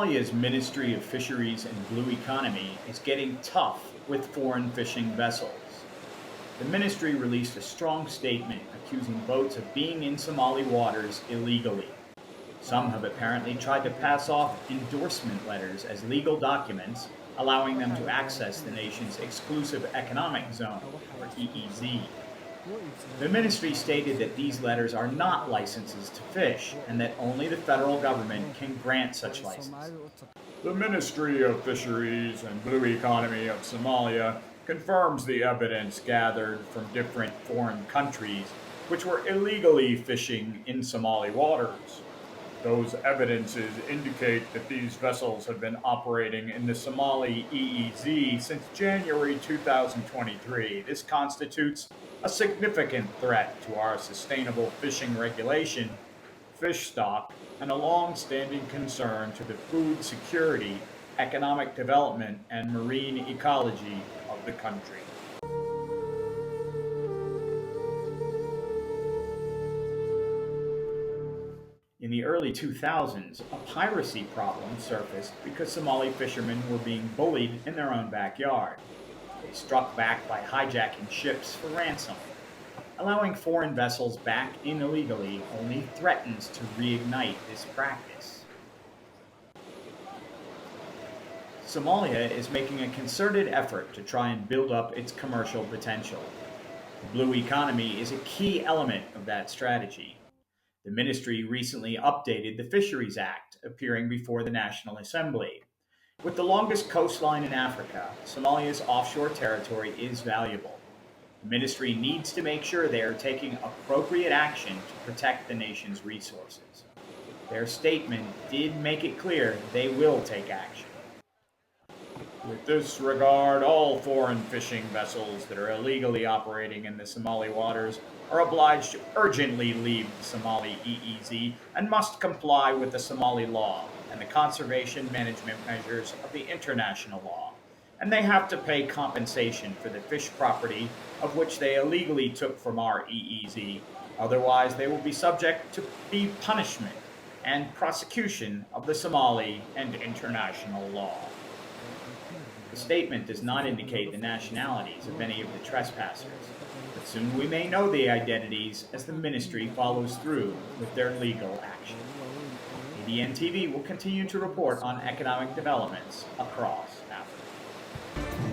Somalia's Ministry of Fisheries and Blue Economy is getting tough with foreign fishing vessels. The ministry released a strong statement accusing boats of being in Somali waters illegally. Some have apparently tried to pass off endorsement letters as legal documents, allowing them to access the nation's exclusive economic zone, or EEZ. The ministry stated that these letters are not licenses to fish and that only the federal government can grant such licenses. The Ministry of Fisheries and Blue Economy of Somalia confirms the evidence gathered from different foreign countries which were illegally fishing in Somali waters. Those evidences indicate that these vessels have been operating in the Somali EEZ since January 2023. This constitutes a significant threat to our sustainable fishing regulation, fish stock, and a long-standing concern to the food security, economic development, and marine ecology of the country. In the early 2000s, a piracy problem surfaced because Somali fishermen were being bullied in their own backyard. They struck back by hijacking ships for ransom. Allowing foreign vessels back in illegally only threatens to reignite this practice. Somalia is making a concerted effort to try and build up its commercial potential. The blue economy is a key element of that strategy. The ministry recently updated the Fisheries Act, appearing before the National Assembly. With the longest coastline in Africa, Somalia's offshore territory is valuable. The ministry needs to make sure they are taking appropriate action to protect the nation's resources. Their statement did make it clear they will take action. With this regard, all foreign fishing vessels that are illegally operating in the Somali waters are obliged to urgently leave the Somali EEZ and must comply with the Somali law and the conservation management measures of the international law. And they have to pay compensation for the fish property of which they illegally took from our EEZ. Otherwise, they will be subject to punishment and prosecution of the Somali and international law. The statement does not indicate the nationalities of any of the trespassers, but soon we may know the identities as the ministry follows through with their legal action. ADN TV will continue to report on economic developments across Africa.